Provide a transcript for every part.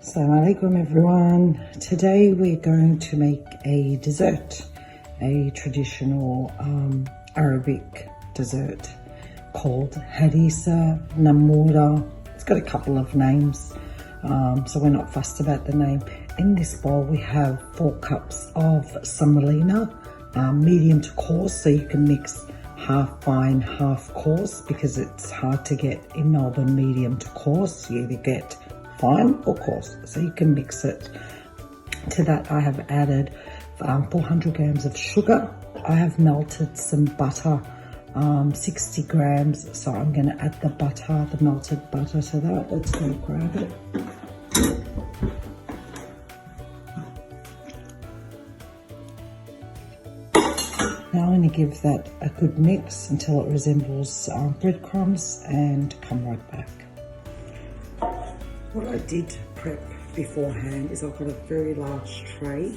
Assalamu alaikum everyone. Today we're going to make a dessert, a traditional Arabic dessert called Harissa, nampula. It's got a couple of names, so we're not fussed about the name. In this bowl we have 4 cups of semolina, medium to coarse, so you can mix half fine, half coarse, because it's hard to get in Melbourne medium to coarse. You either get fine or coarse, so you can mix it. To that I have added 400 grams of sugar. I have melted some butter, 60 grams, so I'm going to add the butter, the melted butter to that. Let's go grab it. Now I'm going to give that a good mix until it resembles breadcrumbs, and come right back. What I did prep beforehand is I've got a very large tray,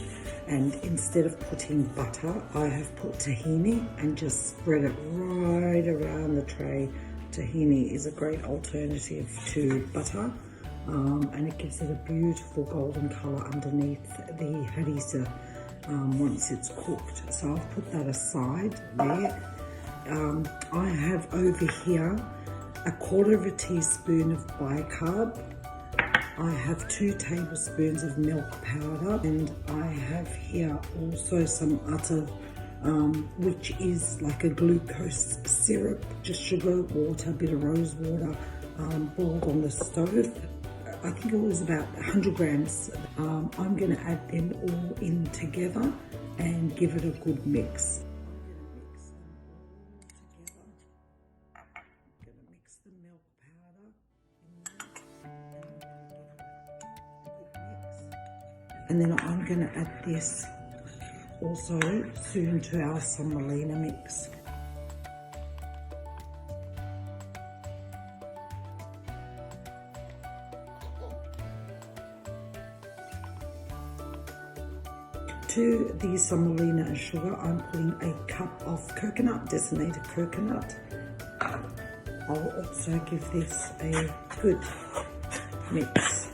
and instead of putting butter, I have put tahini and just spread it right around the tray. Tahini is a great alternative to butter, and it gives it a beautiful golden colour underneath the harissa once it's cooked. So I've put that aside there. I have over here a 1/4 teaspoon of bicarb. I have 2 tablespoons of milk powder, and I have here also some atar, which is like a glucose syrup, just sugar, water, a bit of rose water, boiled on the stove. I think it was about 100 grams. I'm going to add them all in together and give it a good mix. And then I'm going to add this also soon to our semolina mix. To the semolina and sugar, I'm putting a cup of coconut, designated coconut. I'll also give this a good mix.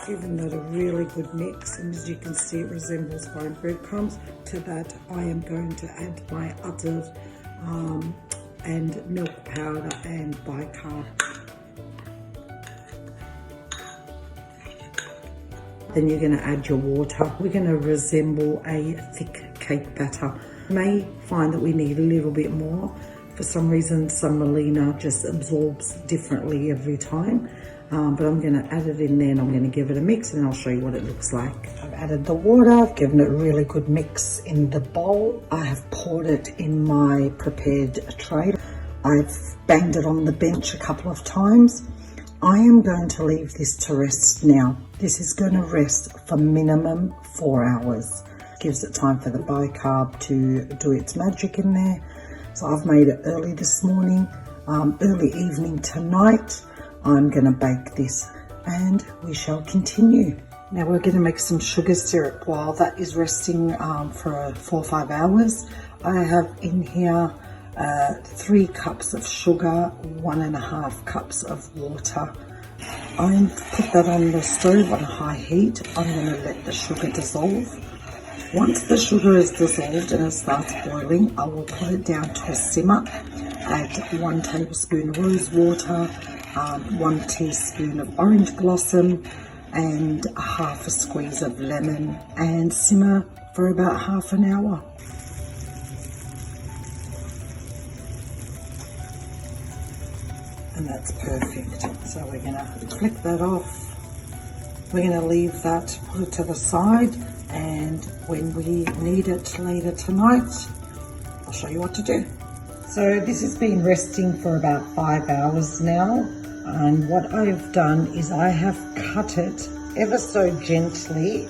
Given that a really good mix, and as you can see it resembles fine breadcrumbs. To that I am going to add my atar and milk powder and bicarb. Then you're going to add your water. We're going to resemble a thick cake batter. You may find that we need a little bit more. For some reason semolina just absorbs differently every time. But I'm going to add it in there, and I'm going to give it a mix, and I'll show you what it looks like. I've added the water, I've given it a really good mix in the bowl. I have poured it in my prepared tray. I've banged it on the bench a couple of times. I am going to leave this to rest now. This is going to rest for minimum 4 hours. Gives it time for the bicarb to do its magic in there. So I've made it early this morning, early evening tonight. I'm going to bake this, and we shall continue. Now we're going to make some sugar syrup while that is resting for 4 or 5 hours. I have in here 3 cups of sugar, 1.5 cups of water. I put that on the stove on high heat. I'm going to let the sugar dissolve. Once the sugar is dissolved and it starts boiling, I will put it down to a simmer. Add 1 tablespoon rose water, 1 teaspoon of orange blossom, and 1/2 squeeze of lemon, and simmer for about half an hour. And that's perfect. So we're going to flick that off. We're going to leave that, put it to the side, and when we need it later tonight, I'll show you what to do. So this has been resting for about 5 hours now, and what I've done is I have cut it ever so gently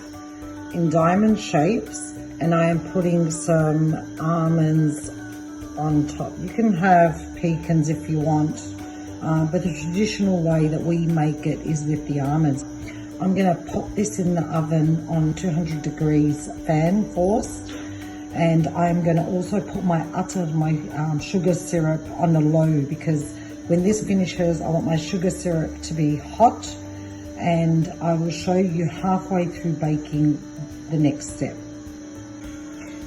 in diamond shapes, and I am putting some almonds on top. You can have pecans if you want, but the traditional way that we make it is with the almonds. I'm going to pop this in the oven on 200 degrees fan force, and I'm going to also put my atar, my sugar syrup, on a low, because when this finishes I want my sugar syrup to be hot and I will show you halfway through baking the next step.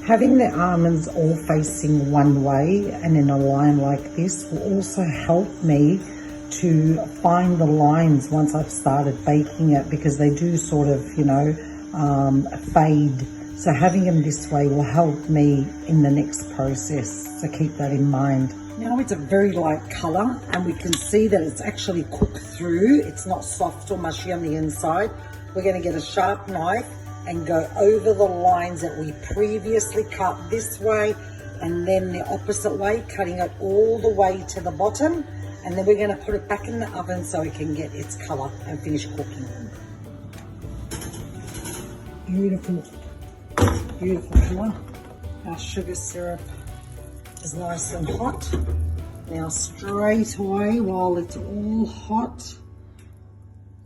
Having the almonds all facing one way and in a line like this will also help me to find the lines once I've started baking it, because they do sort of, fade. So having them this way will help me in the next process. So keep that in mind. Now it's a very light colour and we can see that it's actually cooked through. It's not soft or mushy on the inside. We're going to get a sharp knife and go over the lines that we previously cut this way and then the opposite way, cutting it all the way to the bottom. And then we're going to put it back in the oven so it can get its colour and finish cooking. Beautiful, beautiful colour. Our sugar syrup is nice and hot. Now straight away, while it's all hot,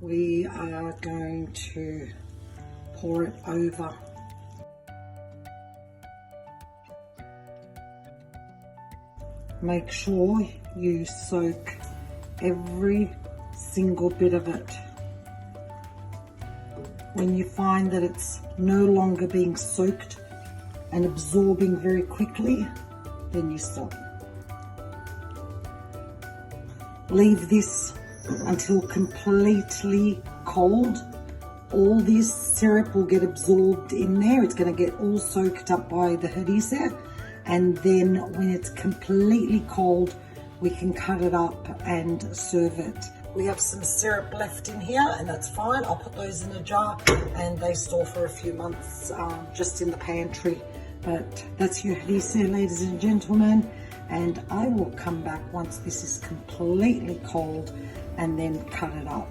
we are going to pour it over. Make sure you soak every single bit of it. When you find that it's no longer being soaked and absorbing very quickly, then you stop. Leave this until completely cold. All this syrup will get absorbed in there. It's going to get all soaked up by the harissa, and then when it's completely cold, we can cut it up and serve it. We have some syrup left in here, and that's fine. I'll put those in a jar and they store for a few months just in the pantry. But that's your harissa, ladies and gentlemen, and I will come back once this is completely cold and then cut it up.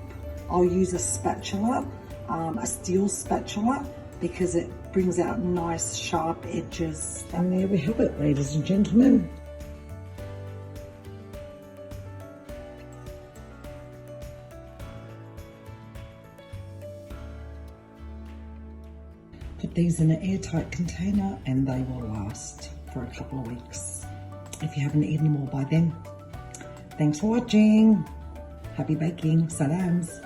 I'll use a spatula, a steel spatula, because it brings out nice sharp edges. And there we have it, ladies and gentlemen. Put these in an airtight container and they will last for a couple of weeks if you haven't eaten them all by then. Thanks for watching. Happy baking. Salams.